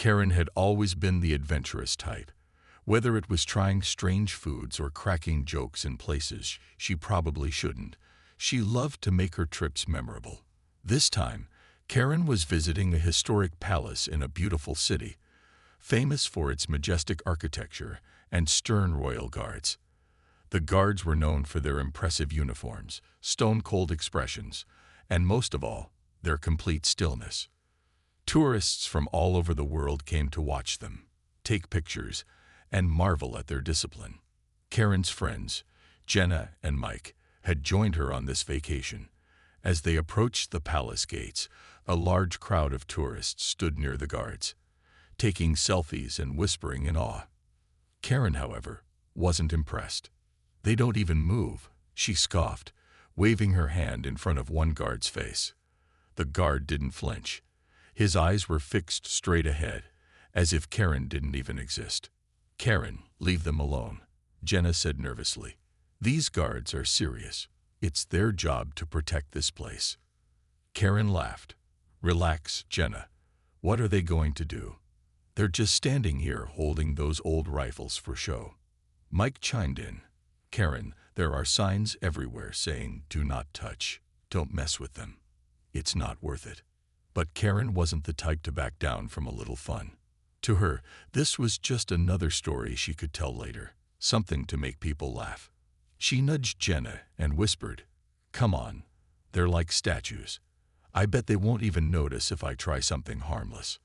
Karen had always been the adventurous type. Whether it was trying strange foods or cracking jokes in places she probably shouldn't, she loved to make her trips memorable. This time, Karen was visiting a historic palace in a beautiful city, famous for its majestic architecture and stern royal guards. The guards were known for their impressive uniforms, stone-cold expressions, and most of all, their complete stillness. Tourists from all over the world came to watch them, take pictures, and marvel at their discipline. Karen's friends, Jenna and Mike, had joined her on this vacation. As they approached the palace gates, a large crowd of tourists stood near the guards, taking selfies and whispering in awe. Karen, however, wasn't impressed. "They don't even move," she scoffed, waving her hand in front of one guard's face. The guard didn't flinch. His eyes were fixed straight ahead, as if Karen didn't even exist. "Karen, leave them alone," Jenna said nervously. "These guards are serious. It's their job to protect this place." Karen laughed. "Relax, Jenna. What are they going to do? They're just standing here holding those old rifles for show." Mike chimed in. "Karen, there are signs everywhere saying, 'Do not touch. Don't mess with them. It's not worth it.'" But Karen wasn't the type to back down from a little fun. To her, this was just another story she could tell later, something to make people laugh. She nudged Jenna and whispered, "Come on, they're like statues. I bet they won't even notice if I try something harmless."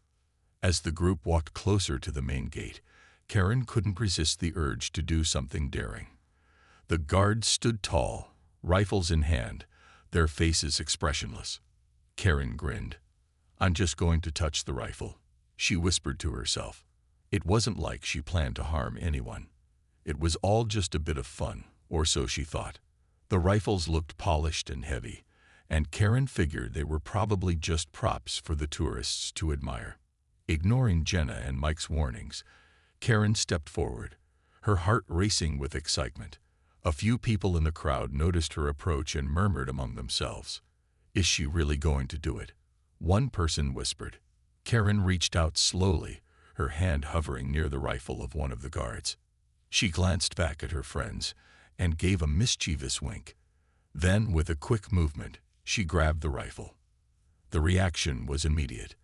As the group walked closer to the main gate, Karen couldn't resist the urge to do something daring. The guards stood tall, rifles in hand, their faces expressionless. Karen grinned. "I'm just going to touch the rifle," she whispered to herself. It wasn't like she planned to harm anyone. It was all just a bit of fun, or so she thought. The rifles looked polished and heavy, and Karen figured they were probably just props for the tourists to admire. Ignoring Jenna and Mike's warnings, Karen stepped forward, her heart racing with excitement. A few people in the crowd noticed her approach and murmured among themselves, "Is she really going to do it?" One person whispered. Karen reached out slowly, her hand hovering near the rifle of one of the guards. She glanced back at her friends and gave a mischievous wink. Then, with a quick movement, she grabbed the rifle. The reaction was immediate.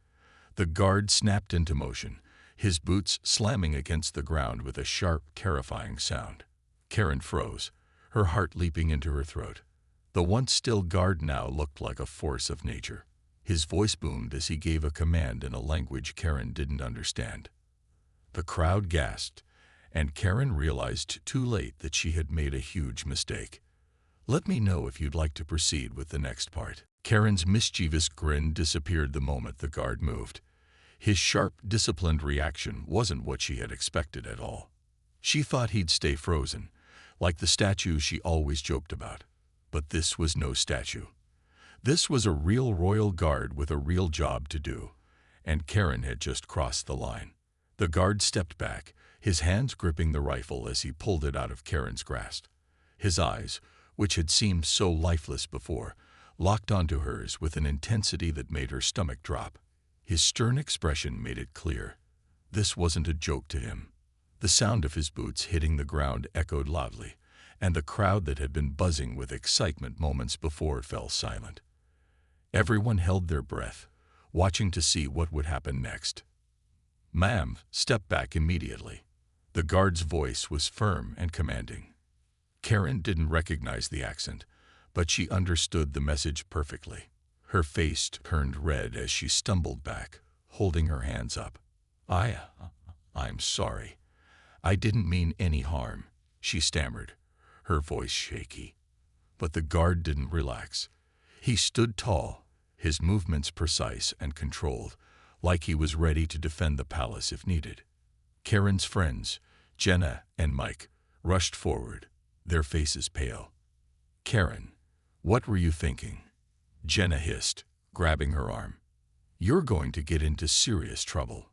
The guard snapped into motion, his boots slamming against the ground with a sharp, terrifying sound. Karen froze, her heart leaping into her throat. The once still guard now looked like a force of nature. His voice boomed as he gave a command in a language Karen didn't understand. The crowd gasped, and Karen realized too late that she had made a huge mistake. "Let me know if you'd like to proceed with the next part." Karen's mischievous grin disappeared the moment the guard moved. His sharp, disciplined reaction wasn't what she had expected at all. She thought he'd stay frozen, like the statue she always joked about. But this was no statue. This was a real royal guard with a real job to do, and Karen had just crossed the line. The guard stepped back, his hands gripping the rifle as he pulled it out of Karen's grasp. His eyes, which had seemed so lifeless before, locked onto hers with an intensity that made her stomach drop. His stern expression made it clear. This wasn't a joke to him. The sound of his boots hitting the ground echoed loudly, and the crowd that had been buzzing with excitement moments before fell silent. Everyone held their breath, watching to see what would happen next. "Ma'am, step back immediately." The guard's voice was firm and commanding. Karen didn't recognize the accent, but she understood the message perfectly. Her face turned red as she stumbled back, holding her hands up. I'm sorry. I didn't mean any harm," she stammered, her voice shaky. But the guard didn't relax. He stood tall, his movements precise and controlled, like he was ready to defend the palace if needed. Karen's friends, Jenna and Mike, rushed forward, their faces pale. "Karen, what were you thinking?" Jenna hissed, grabbing her arm. "You're going to get into serious trouble."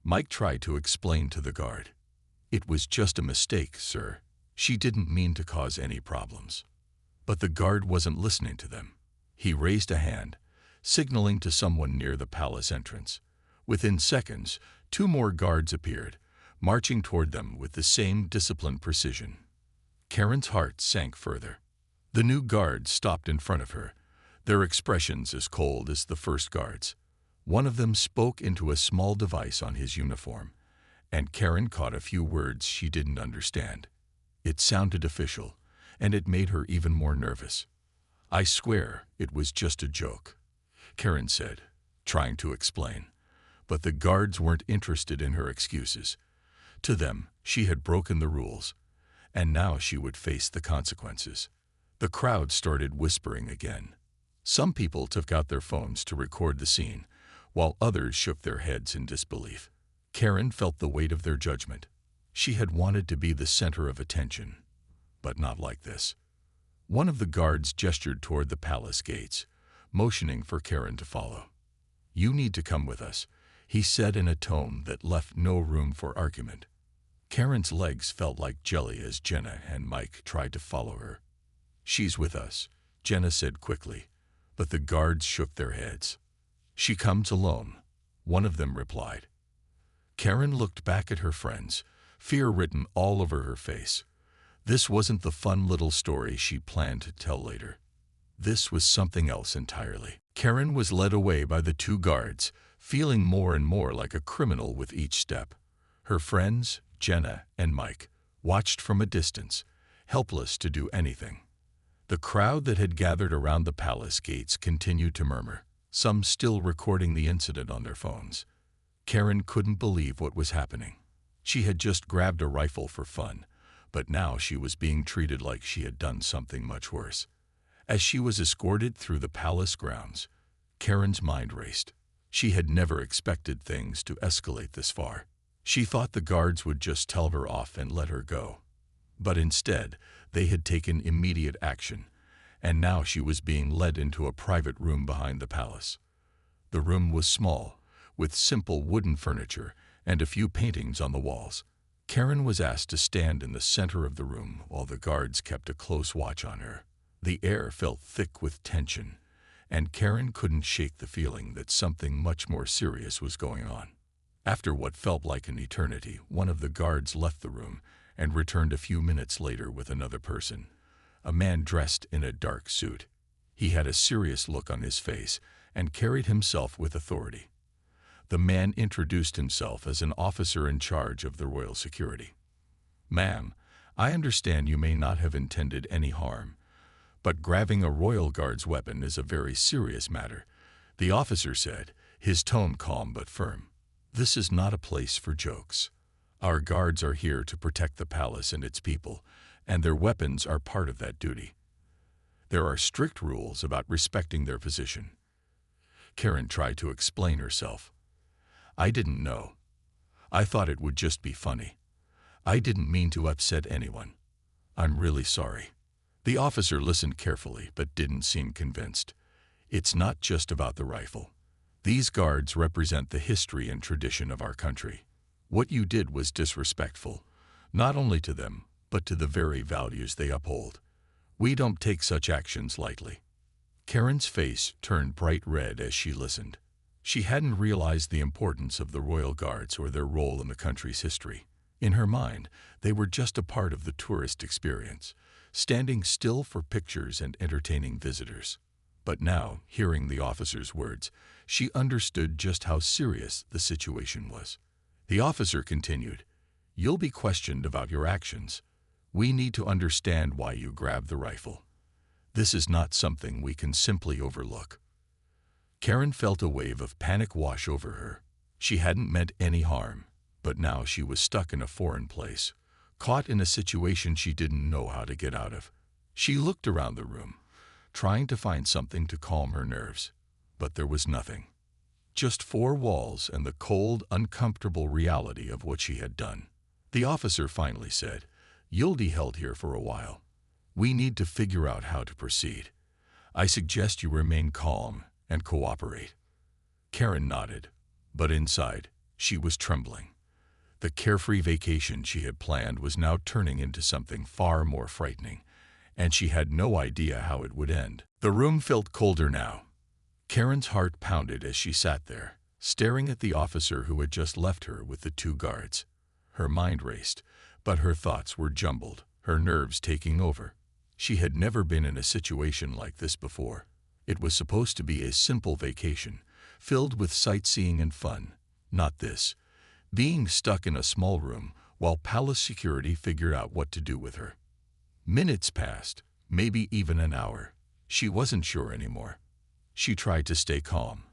Mike tried to explain to the guard. "It was just a mistake, sir. She didn't mean to cause any problems." But the guard wasn't listening to them. He raised a hand, signaling to someone near the palace entrance. Within seconds, 2 more guards appeared, marching toward them with the same disciplined precision. Karen's heart sank further. The new guards stopped in front of her, their expressions as cold as the first guards. One of them spoke into a small device on his uniform, and Karen caught a few words she didn't understand. It sounded official, and it made her even more nervous. "I swear it was just a joke," Karen said, trying to explain. But the guards weren't interested in her excuses. To them, she had broken the rules, and now she would face the consequences. The crowd started whispering again. Some people took out their phones to record the scene, while others shook their heads in disbelief. Karen felt the weight of their judgment. She had wanted to be the center of attention, but not like this. One of the guards gestured toward the palace gates, motioning for Karen to follow. "You need to come with us," he said in a tone that left no room for argument. Karen's legs felt like jelly as Jenna and Mike tried to follow her. "She's with us," Jenna said quickly, but the guards shook their heads. "She comes alone," one of them replied. Karen looked back at her friends, fear written all over her face. This wasn't the fun little story she planned to tell later. This was something else entirely. Karen was led away by the 2 guards, feeling more and more like a criminal with each step. Her friends, Jenna and Mike, watched from a distance, helpless to do anything. The crowd that had gathered around the palace gates continued to murmur, some still recording the incident on their phones. Karen couldn't believe what was happening. She had just grabbed a rifle for fun, but now she was being treated like she had done something much worse. As she was escorted through the palace grounds, Karen's mind raced. She had never expected things to escalate this far. She thought the guards would just tell her off and let her go. But instead, they had taken immediate action, and now she was being led into a private room behind the palace. The room was small, with simple wooden furniture and a few paintings on the walls. Karen was asked to stand in the center of the room while the guards kept a close watch on her. The air felt thick with tension, and Karen couldn't shake the feeling that something much more serious was going on. After what felt like an eternity, one of the guards left the room and returned a few minutes later with another person, a man dressed in a dark suit. He had a serious look on his face and carried himself with authority. The man introduced himself as an officer in charge of the royal security. "Ma'am, I understand you may not have intended any harm, but grabbing a royal guard's weapon is a very serious matter," the officer said, his tone calm but firm. "This is not a place for jokes. Our guards are here to protect the palace and its people, and their weapons are part of that duty. There are strict rules about respecting their position." Karen tried to explain herself. "I didn't know. I thought it would just be funny. I didn't mean to upset anyone. I'm really sorry." The officer listened carefully but didn't seem convinced. "It's not just about the rifle. These guards represent the history and tradition of our country. What you did was disrespectful, not only to them, but to the very values they uphold. We don't take such actions lightly." Karen's face turned bright red as she listened. She hadn't realized the importance of the royal guards or their role in the country's history. In her mind, they were just a part of the tourist experience, standing still for pictures and entertaining visitors. But now, hearing the officer's words, she understood just how serious the situation was. The officer continued, "You'll be questioned about your actions. We need to understand why you grabbed the rifle. This is not something we can simply overlook." Karen felt a wave of panic wash over her. She hadn't meant any harm, but now she was stuck in a foreign place, caught in a situation she didn't know how to get out of. She looked around the room, trying to find something to calm her nerves, but there was nothing. Just 4 walls and the cold, uncomfortable reality of what she had done. The officer finally said, "You'll be held here for a while. We need to figure out how to proceed. I suggest you remain calm and cooperate." Karen nodded, but inside, she was trembling. The carefree vacation she had planned was now turning into something far more frightening, and she had no idea how it would end. The room felt colder now. Karen's heart pounded as she sat there, staring at the officer who had just left her with the two guards. Her mind raced, but her thoughts were jumbled, her nerves taking over. She had never been in a situation like this before. It was supposed to be a simple vacation, filled with sightseeing and fun. Not this. Being stuck in a small room while palace security figured out what to do with her. Minutes passed, maybe even an hour. She wasn't sure anymore. She tried to stay calm,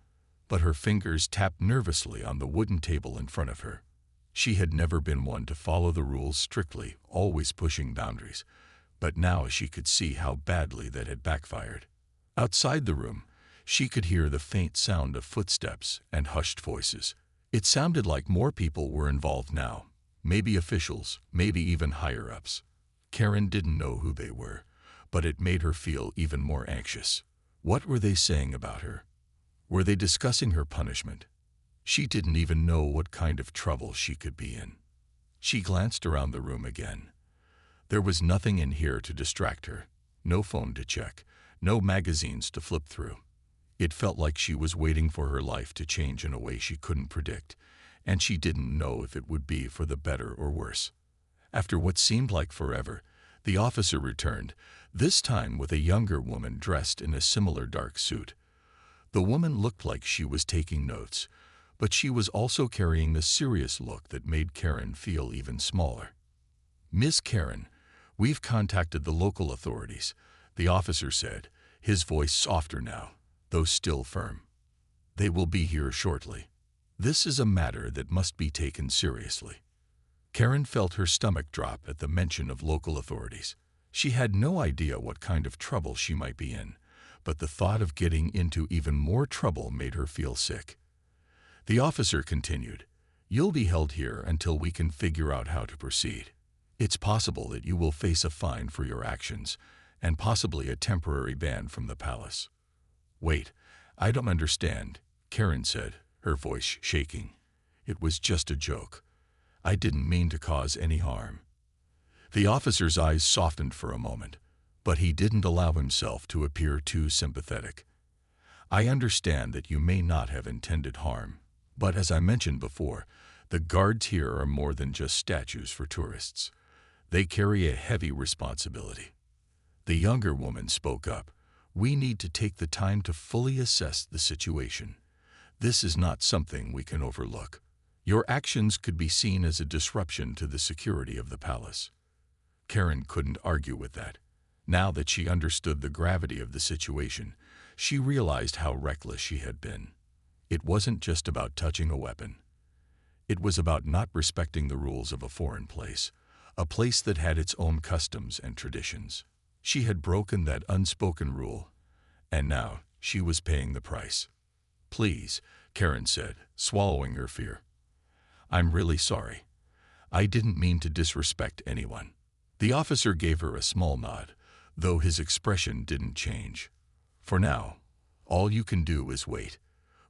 but her fingers tapped nervously on the wooden table in front of her. She had never been one to follow the rules strictly, always pushing boundaries, but now she could see how badly that had backfired. Outside the room, she could hear the faint sound of footsteps and hushed voices. It sounded like more people were involved now, maybe officials, maybe even higher-ups. Karen didn't know who they were, but it made her feel even more anxious. What were they saying about her? Were they discussing her punishment? She didn't even know what kind of trouble she could be in. She glanced around the room again. There was nothing in here to distract her, no phone to check, no magazines to flip through. It felt like she was waiting for her life to change in a way she couldn't predict, and she didn't know if it would be for the better or worse. After what seemed like forever, the officer returned, this time with a younger woman dressed in a similar dark suit. The woman looked like she was taking notes, but she was also carrying the serious look that made Karen feel even smaller. "Miss Karen, we've contacted the local authorities," the officer said, his voice softer now, though still firm. "They will be here shortly. This is a matter that must be taken seriously." Karen felt her stomach drop at the mention of local authorities. She had no idea what kind of trouble she might be in, but the thought of getting into even more trouble made her feel sick. The officer continued, "You'll be held here until we can figure out how to proceed. It's possible that you will face a fine for your actions, and possibly a temporary ban from the palace." "Wait, I don't understand," Karen said, her voice shaking. "It was just a joke. I didn't mean to cause any harm." The officer's eyes softened for a moment, but he didn't allow himself to appear too sympathetic. "I understand that you may not have intended harm, but as I mentioned before, the guards here are more than just statues for tourists. They carry a heavy responsibility." The younger woman spoke up. "We need to take the time to fully assess the situation. This is not something we can overlook. Your actions could be seen as a disruption to the security of the palace." Karen couldn't argue with that. Now that she understood the gravity of the situation, she realized how reckless she had been. It wasn't just about touching a weapon. It was about not respecting the rules of a foreign place, a place that had its own customs and traditions. She had broken that unspoken rule, and now she was paying the price. "Please," Karen said, swallowing her fear. "I'm really sorry. I didn't mean to disrespect anyone." The officer gave her a small nod, though his expression didn't change. "For now, all you can do is wait.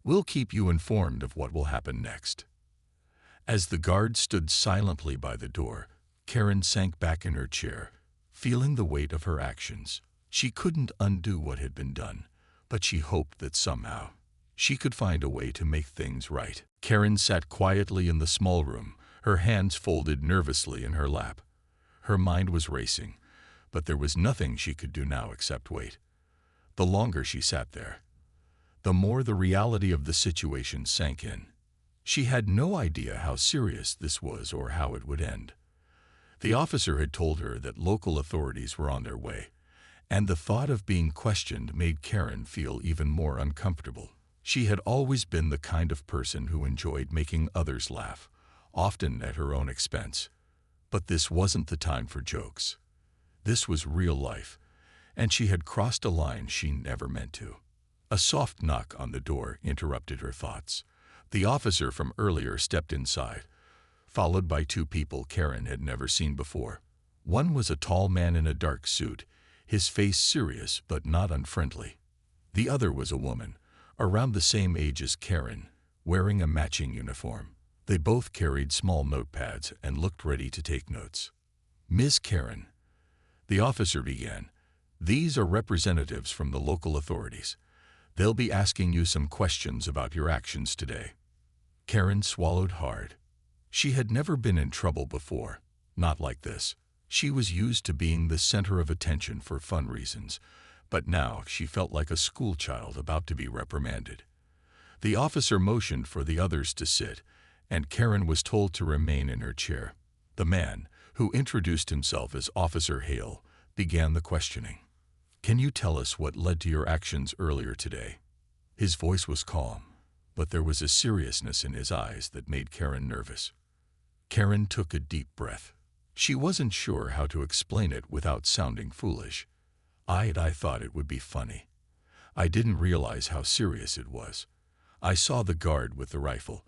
We'll keep you informed of what will happen next." As the guard stood silently by the door, Karen sank back in her chair, feeling the weight of her actions. She couldn't undo what had been done, but she hoped that somehow she could find a way to make things right. Karen sat quietly in the small room, her hands folded nervously in her lap. Her mind was racing, but there was nothing she could do now except wait. The longer she sat there, the more the reality of the situation sank in. She had no idea how serious this was or how it would end. The officer had told her that local authorities were on their way, and the thought of being questioned made Karen feel even more uncomfortable. She had always been the kind of person who enjoyed making others laugh, often at her own expense. But this wasn't the time for jokes. This was real life, and she had crossed a line she never meant to. A soft knock on the door interrupted her thoughts. The officer from earlier stepped inside, followed by two people Karen had never seen before. One was a tall man in a dark suit, his face serious but not unfriendly. The other was a woman, around the same age as Karen, wearing a matching uniform. They both carried small notepads and looked ready to take notes. "Miss Karen," the officer began, "these are representatives from the local authorities. They'll be asking you some questions about your actions today." Karen swallowed hard. She had never been in trouble before, not like this. She was used to being the center of attention for fun reasons, but now she felt like a schoolchild about to be reprimanded. The officer motioned for the others to sit, and Karen was told to remain in her chair. The man, who introduced himself as Officer Hale, began the questioning. "Can you tell us what led to your actions earlier today?" His voice was calm, but there was a seriousness in his eyes that made Karen nervous. Karen took a deep breath. She wasn't sure how to explain it without sounding foolish. I thought it would be funny. I didn't realize how serious it was. I saw the guard with the rifle,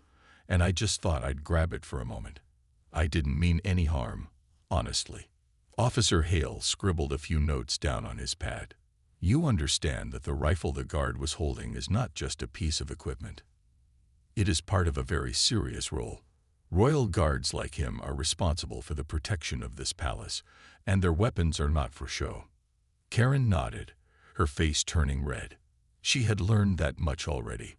and I just thought I'd grab it for a moment. I didn't mean any harm, honestly. Officer Hale scribbled a few notes down on his pad. "You understand that the rifle the guard was holding is not just a piece of equipment. It is part of a very serious role. Royal guards like him are responsible for the protection of this palace, and their weapons are not for show." Karen nodded, her face turning red. She had learned that much already.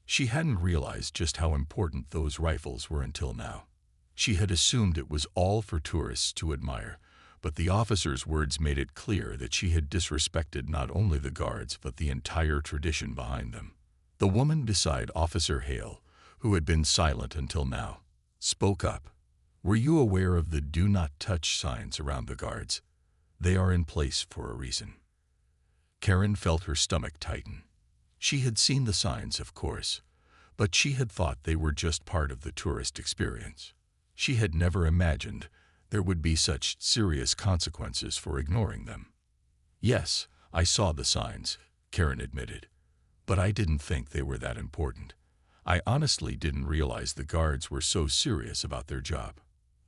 She hadn't realized just how important those rifles were until now. She had assumed it was all for tourists to admire, but the officer's words made it clear that she had disrespected not only the guards but the entire tradition behind them. The woman beside Officer Hale, who had been silent until now, spoke up. "Were you aware of the do not touch signs around the guards? They are in place for a reason." Karen felt her stomach tighten. She had seen the signs, of course, but she had thought they were just part of the tourist experience. She had never imagined there would be such serious consequences for ignoring them. "Yes, I saw the signs," Karen admitted, "but I didn't think they were that important. I honestly didn't realize the guards were so serious about their job."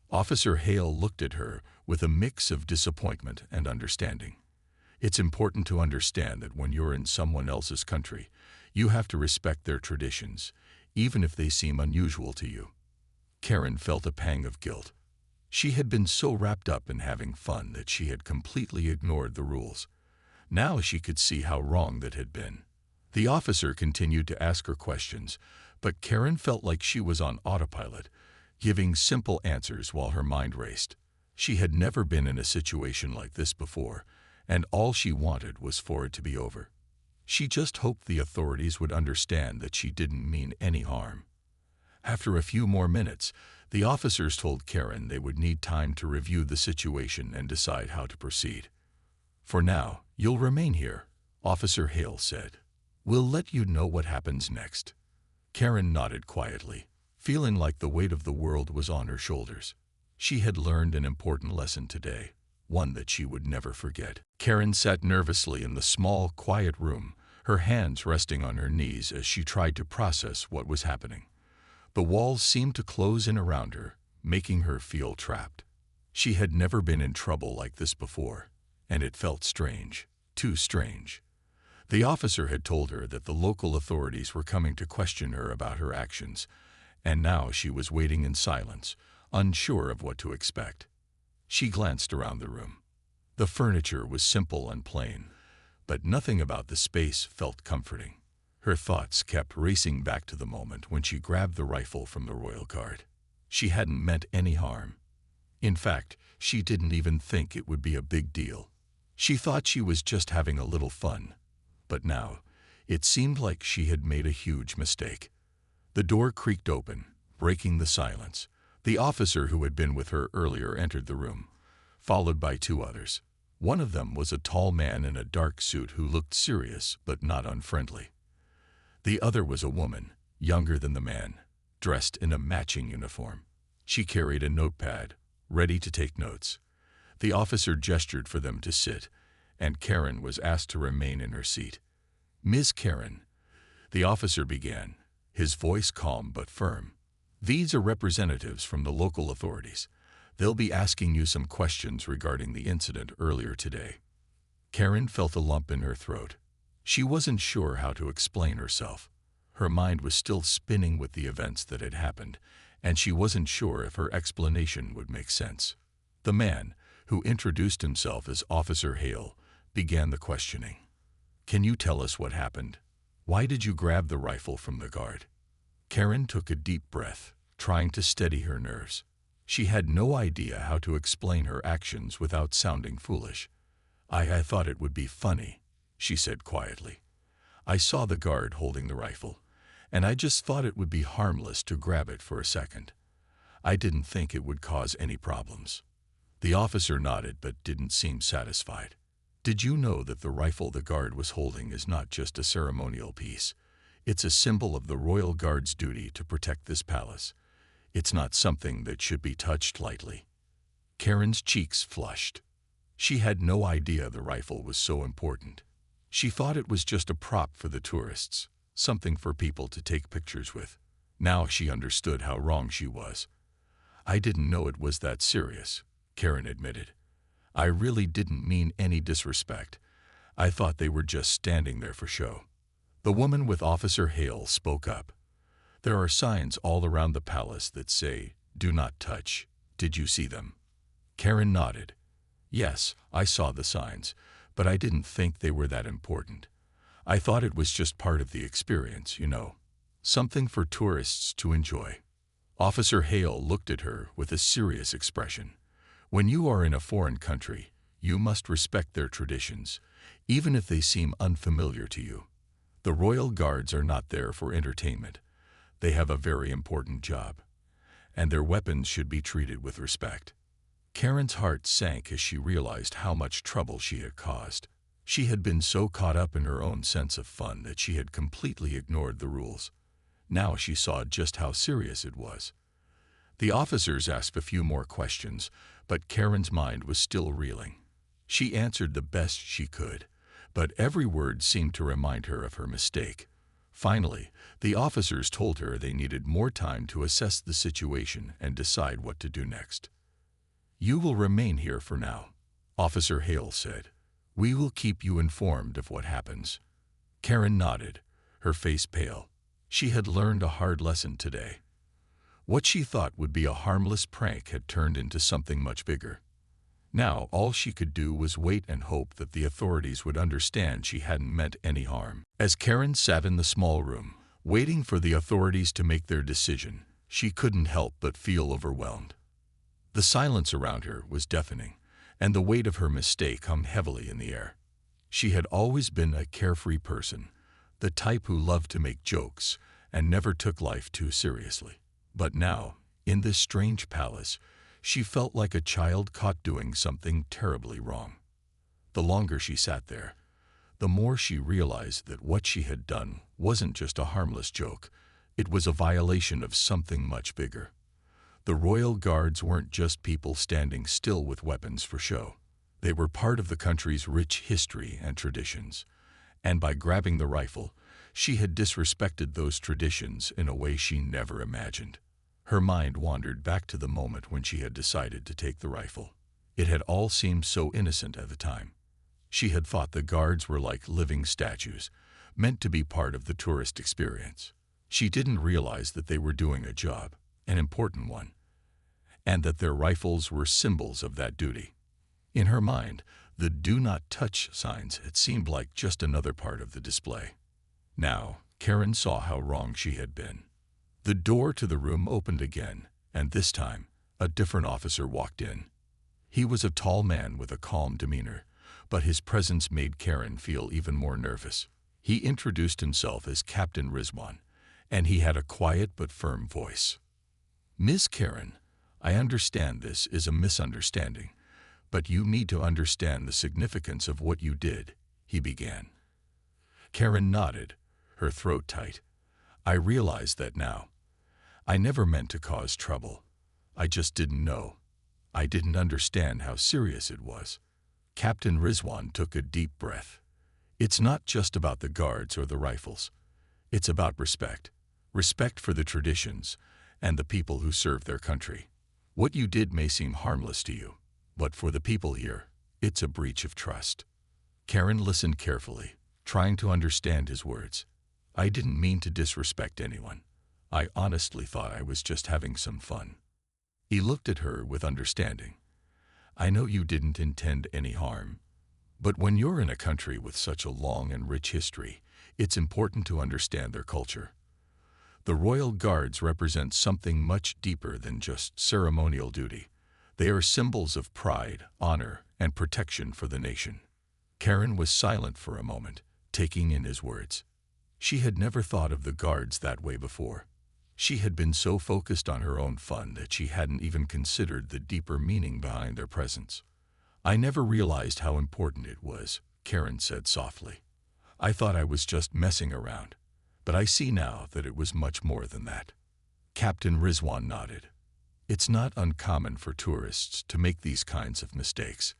Officer Hale looked at her with a mix of disappointment and understanding. "It's important to understand that when you're in someone else's country, you have to respect their traditions, even if they seem unusual to you." Karen felt a pang of guilt. She had been so wrapped up in having fun that she had completely ignored the rules. Now she could see how wrong that had been. The officer continued to ask her questions, but Karen felt like she was on autopilot, giving simple answers while her mind raced. She had never been in a situation like this before, and all she wanted was for it to be over. She just hoped the authorities would understand that she didn't mean any harm. After a few more minutes, the officers told Karen they would need time to review the situation and decide how to proceed. "For now, you'll remain here," Officer Hale said. "We'll let you know what happens next." Karen nodded quietly, feeling like the weight of the world was on her shoulders. She had learned an important lesson today, one that she would never forget. Karen sat nervously in the small, quiet room, her hands resting on her knees as she tried to process what was happening. The walls seemed to close in around her, making her feel trapped. She had never been in trouble like this before, and it felt strange, too strange. The officer had told her that the local authorities were coming to question her about her actions, and now she was waiting in silence, unsure of what to expect. She glanced around the room. The furniture was simple and plain, but nothing about the space felt comforting. Her thoughts kept racing back to the moment when she grabbed the rifle from the royal guard. She hadn't meant any harm. In fact, she didn't even think it would be a big deal. She thought she was just having a little fun. But now, it seemed like she had made a huge mistake. The door creaked open, breaking the silence. The officer who had been with her earlier entered the room, followed by two others. One of them was a tall man in a dark suit who looked serious but not unfriendly. The other was a woman, younger than the man, dressed in a matching uniform. She carried a notepad, ready to take notes. The officer gestured for them to sit, and Karen was asked to remain in her seat. "Ms. Karen," the officer began, his voice calm but firm. "These are representatives from the local authorities. They'll be asking you some questions regarding the incident earlier today." Karen felt a lump in her throat. She wasn't sure how to explain herself. Her mind was still spinning with the events that had happened, and she wasn't sure if her explanation would make sense. The man, who introduced himself as Officer Hale, began the questioning. "Can you tell us what happened? Why did you grab the rifle from the guard?" Karen took a deep breath, trying to steady her nerves. She had no idea how to explain her actions without sounding foolish. I thought it would be funny," she said quietly. "I saw the guard holding the rifle, and I just thought it would be harmless to grab it for a second. I didn't think it would cause any problems." The officer nodded but didn't seem satisfied. "Did you know that the rifle the guard was holding is not just a ceremonial piece? It's a symbol of the royal guard's duty to protect this palace. It's not something that should be touched lightly." Karen's cheeks flushed. She had no idea the rifle was so important. She thought it was just a prop for the tourists, something for people to take pictures with. Now she understood how wrong she was. "I didn't know it was that serious," Karen admitted. "I really didn't mean any disrespect. I thought they were just standing there for show." The woman with Officer Hale spoke up. "There are signs all around the palace that say, 'Do not touch.' Did you see them?" Karen nodded. "Yes, I saw the signs, but I didn't think they were that important. I thought it was just part of the experience, you know. Something for tourists to enjoy." Officer Hale looked at her with a serious expression. "When you are in a foreign country, you must respect their traditions, even if they seem unfamiliar to you. The royal guards are not there for entertainment. They have a very important job, and their weapons should be treated with respect." Karen's heart sank as she realized how much trouble she had caused. She had been so caught up in her own sense of fun that she had completely ignored the rules. Now she saw just how serious it was. The officers asked a few more questions, but Karen's mind was still reeling. She answered the best she could, but every word seemed to remind her of her mistake. Finally, the officers told her they needed more time to assess the situation and decide what to do next. "You will remain here for now," Officer Hale said. "We will keep you informed of what happens." Karen nodded, her face pale. She had learned a hard lesson today. What she thought would be a harmless prank had turned into something much bigger. Now all she could do was wait and hope that the authorities would understand she hadn't meant any harm. As Karen sat in the small room, waiting for the authorities to make their decision, she couldn't help but feel overwhelmed. The silence around her was deafening, and the weight of her mistake hung heavily in the air. She had always been a carefree person, the type who loved to make jokes and never took life too seriously. But now, in this strange palace, she felt like a child caught doing something terribly wrong. The longer she sat there, the more she realized that what she had done wasn't just a harmless joke. It was a violation of something much bigger. The royal guards weren't just people standing still with weapons for show. They were part of the country's rich history and traditions. And by grabbing the rifle, she had disrespected those traditions in a way she never imagined. Her mind wandered back to the moment when she had decided to take the rifle. It had all seemed so innocent at the time. She had thought the guards were like living statues, meant to be part of the tourist experience. She didn't realize that they were doing a job, an important one, and that their rifles were symbols of that duty. In her mind, the "do not touch" signs had seemed like just another part of the display. Now, Karen saw how wrong she had been. The door to the room opened again, and this time, a different officer walked in. He was a tall man with a calm demeanor, but his presence made Karen feel even more nervous. He introduced himself as Captain Rizwan, and he had a quiet but firm voice. "Miss Karen, I understand this is a misunderstanding, but you need to understand the significance of what you did," he began. Karen nodded, her throat tight. "I realize that now. I never meant to cause trouble. I just didn't know. I didn't understand how serious it was." Captain Rizwan took a deep breath. "It's not just about the guards or the rifles. It's about respect. Respect for the traditions and the people who serve their country. What you did may seem harmless to you, but for the people here, it's a breach of trust." Karen listened carefully, trying to understand his words. "I didn't mean to disrespect anyone. I honestly thought I was just having some fun." He looked at her with understanding. "I know you didn't intend any harm, but when you're in a country with such a long and rich history, it's important to understand their culture. The The royal guards represent something much deeper than just ceremonial duty. They are symbols of pride, honor, and protection for the nation. Karen was silent for a moment, taking in his words. She had never thought of the guards that way before. She had been so focused on her own fun that she hadn't even considered the deeper meaning behind their presence. "I never realized how important it was," Karen said softly. "I thought I was just messing around, but I see now that it was much more than that." Captain Rizwan nodded. "It's not uncommon for tourists to make these kinds of mistakes.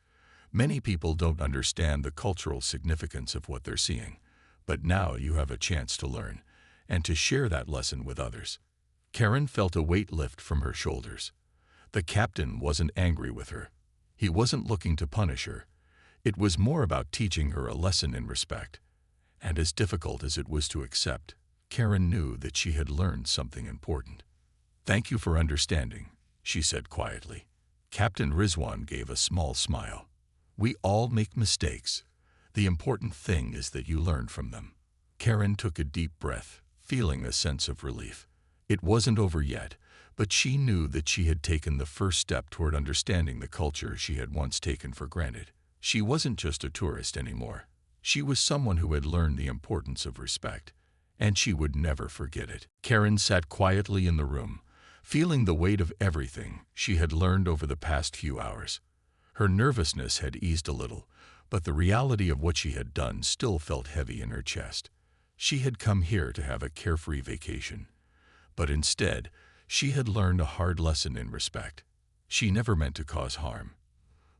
Many people don't understand the cultural significance of what they're seeing, but now you have a chance to learn and to share that lesson with others." Karen felt a weight lift from her shoulders. The captain wasn't angry with her. He wasn't looking to punish her. It was more about teaching her a lesson in respect. And as difficult as it was to accept, Karen knew that she had learned something important. "Thank you for understanding," she said quietly. Captain Rizwan gave a small smile. "We all make mistakes. The important thing is that you learn from them." Karen took a deep breath, feeling a sense of relief. It wasn't over yet, but she knew that she had taken the first step toward understanding the culture she had once taken for granted. She wasn't just a tourist anymore. She was someone who had learned the importance of respect, and she would never forget it. Karen sat quietly in the room, feeling the weight of everything she had learned over the past few hours. Her nervousness had eased a little, but the reality of what she had done still felt heavy in her chest. She had come here to have a carefree vacation, but instead, she had learned a hard lesson in respect. She never meant to cause harm,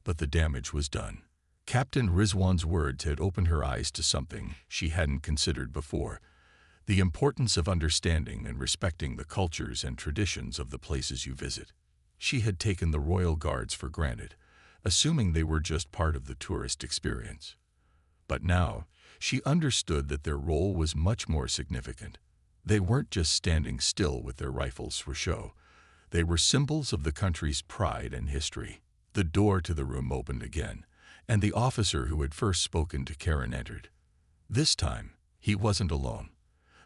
but the damage was done. Captain Rizwan's words had opened her eyes to something she hadn't considered before: the importance of understanding and respecting the cultures and traditions of the places you visit. She had taken the royal guards for granted, assuming they were just part of the tourist experience. But now, she understood that their role was much more significant. They weren't just standing still with their rifles for show. They were symbols of the country's pride and history. The door to the room opened again, and the officer who had first spoken to Karen entered. This time, he wasn't alone.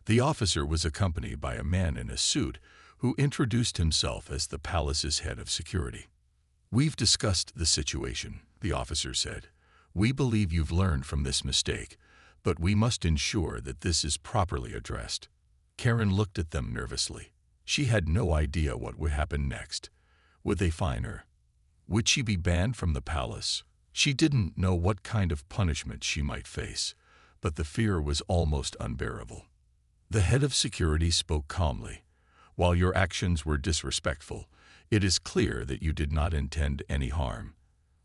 The officer was accompanied by a man in a suit who introduced himself as the palace's head of security. "We've discussed the situation," the officer said. "We believe you've learned from this mistake, but we must ensure that this is properly addressed." Karen looked at them nervously. She had no idea what would happen next. Would they fine her? Would she be banned from the palace? She didn't know what kind of punishment she might face, but the fear was almost unbearable. The head of security spoke calmly. "While your actions were disrespectful, it is clear that you did not intend any harm.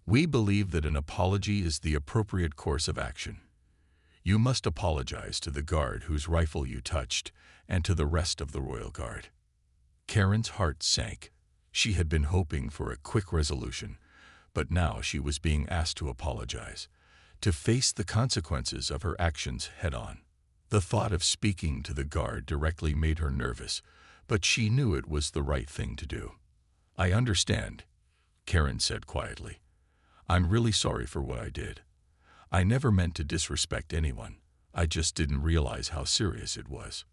We believe that an apology is the appropriate course of action. You must apologize to the guard whose rifle you touched and to the rest of the royal guard." Karen's heart sank. She had been hoping for a quick resolution, but now she was being asked to apologize, to face the consequences of her actions head-on. The thought of speaking to the guard directly made her nervous, but she knew it was the right thing to do. "I understand," Karen said quietly. "I'm really sorry for what I did. I never meant to disrespect anyone. I just didn't realize how serious it was."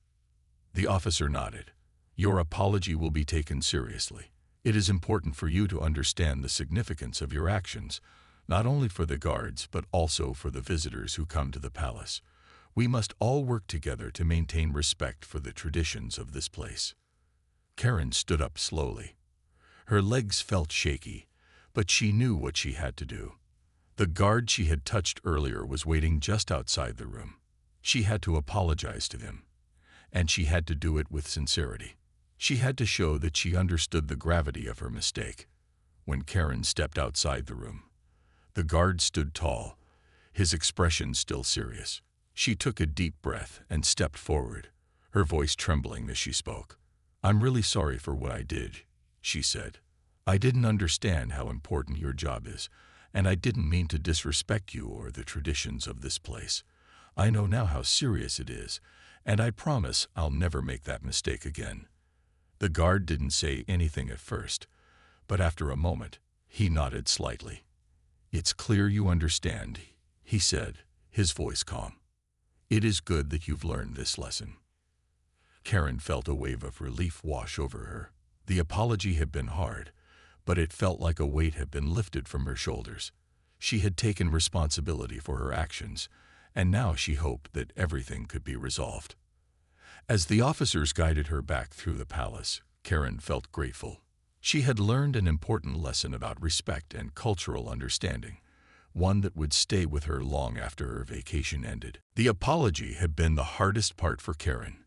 The officer nodded. "Your apology will be taken seriously. It is important for you to understand the significance of your actions, not only for the guards but also for the visitors who come to the palace. We must all work together to maintain respect for the traditions of this place." Karen stood up slowly. Her legs felt shaky, but she knew what she had to do. The guard she had touched earlier was waiting just outside the room. She had to apologize to him, and she had to do it with sincerity. She had to show that she understood the gravity of her mistake. When Karen stepped outside the room, the guard stood tall, his expression still serious. She took a deep breath and stepped forward, her voice trembling as she spoke. "I'm really sorry for what I did," she said. "I didn't understand how important your job is, and I didn't mean to disrespect you or the traditions of this place. I know now how serious it is, and I promise I'll never make that mistake again." The guard didn't say anything at first, but after a moment, he nodded slightly. "It's clear you understand," he said, his voice calm. "It is good that you've learned this lesson." Karen felt a wave of relief wash over her. The apology had been hard, but it felt like a weight had been lifted from her shoulders. She had taken responsibility for her actions, and now she hoped that everything could be resolved. As the officers guided her back through the palace, Karen felt grateful. She had learned an important lesson about respect and cultural understanding, one that would stay with her long after her vacation ended. The apology had been the hardest part for Karen,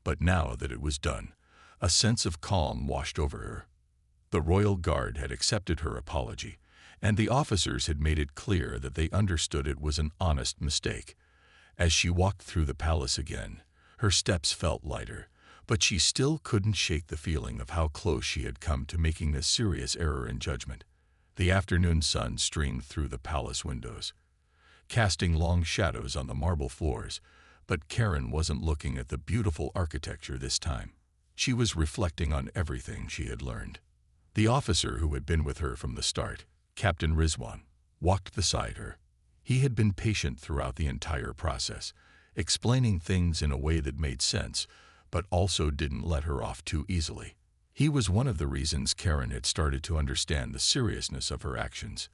but now that it was done, a sense of calm washed over her. The royal guard had accepted her apology, and the officers had made it clear that they understood it was an honest mistake. As she walked through the palace again, her steps felt lighter, but she still couldn't shake the feeling of how close she had come to making a serious error in judgment. The afternoon sun streamed through the palace windows, casting long shadows on the marble floors, but Karen wasn't looking at the beautiful architecture this time. She was reflecting on everything she had learned. The officer who had been with her from the start, Captain Rizwan, walked beside her. He had been patient throughout the entire process, explaining things in a way that made sense, but also didn't let her off too easily. He was one of the reasons Karen had started to understand the seriousness of her actions.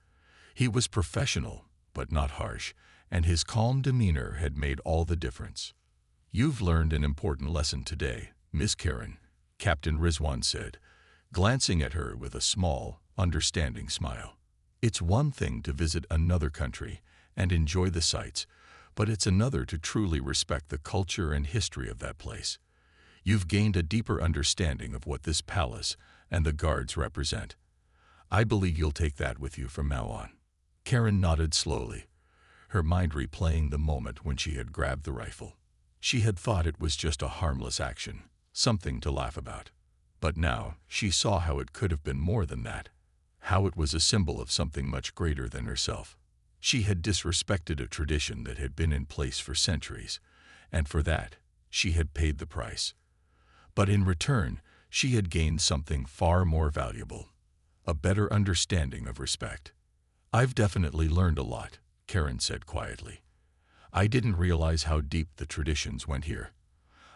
He was professional, but not harsh, and his calm demeanor had made all the difference. "You've learned an important lesson today, Miss Karen," Captain Rizwan said, glancing at her with a small, understanding smile. "It's one thing to visit another country and enjoy the sights, but it's another to truly respect the culture and history of that place. You've gained a deeper understanding of what this palace and the guards represent. I believe you'll take that with you from now on." Karen nodded slowly, her mind replaying the moment when she had grabbed the rifle. She had thought it was just a harmless action, something to laugh about. But now she saw how it could have been more than that, how it was a symbol of something much greater than herself. She had disrespected a tradition that had been in place for centuries, and for that, she had paid the price. But in return, she had gained something far more valuable, a better understanding of respect. "I've definitely learned a lot," Karen said quietly. "I didn't realize how deep the traditions went here.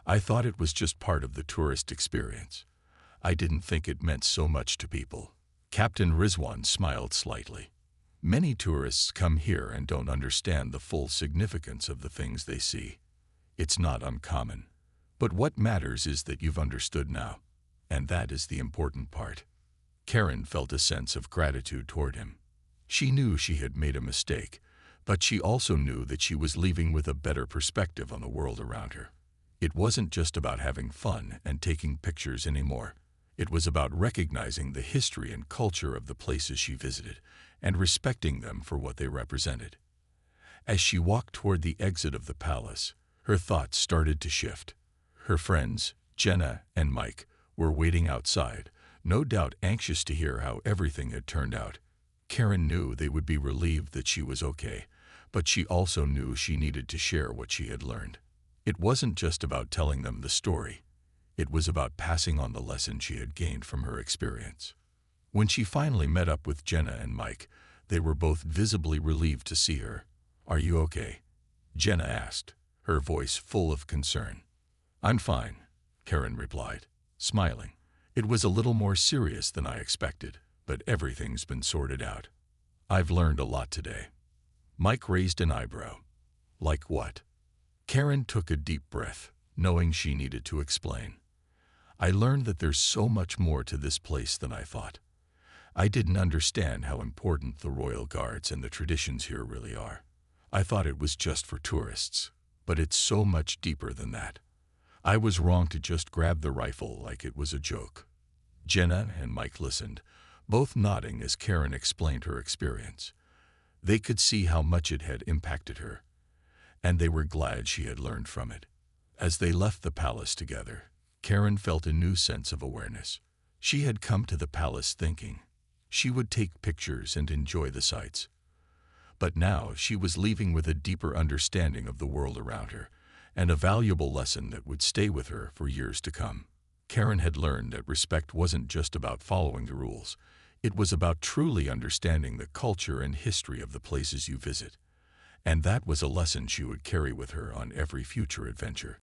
I thought it was just part of the tourist experience. I didn't think it meant so much to people." Captain Rizwan smiled slightly. "Many tourists come here and don't understand the full significance of the things they see. It's not uncommon. But what matters is that you've understood now, and that is the important part." Karen felt a sense of gratitude toward him. She knew she had made a mistake, but she also knew that she was leaving with a better perspective on the world around her. It wasn't just about having fun and taking pictures anymore. It was about recognizing the history and culture of the places she visited and respecting them for what they represented. As she walked toward the exit of the palace, her thoughts started to shift. Her friends, Jenna and Mike, were waiting outside, no doubt anxious to hear how everything had turned out. Karen knew they would be relieved that she was okay, but she also knew she needed to share what she had learned. It wasn't just about telling them the story. It was about passing on the lesson she had gained from her experience. When she finally met up with Jenna and Mike, they were both visibly relieved to see her. "Are you okay?" Jenna asked, her voice full of concern. "I'm fine," Karen replied, smiling. "It was a little more serious than I expected, but everything's been sorted out. I've learned a lot today." Mike raised an eyebrow. "Like what?" Karen took a deep breath, knowing she needed to explain. "I learned that there's so much more to this place than I thought. I didn't understand how important the royal guards and the traditions here really are. I thought it was just for tourists, but it's so much deeper than that. I was wrong to just grab the rifle like it was a joke." Jenna and Mike listened, both nodding as Karen explained her experience. They could see how much it had impacted her, and they were glad she had learned from it. As they left the palace together, Karen felt a new sense of awareness. She had come to the palace thinking she would take pictures and enjoy the sights. But now she was leaving with a deeper understanding of the world around her, and a valuable lesson that would stay with her for years to come. Karen had learned that respect wasn't just about following the rules. It was about truly understanding the culture and history of the places you visit. And that was a lesson she would carry with her on every future adventure.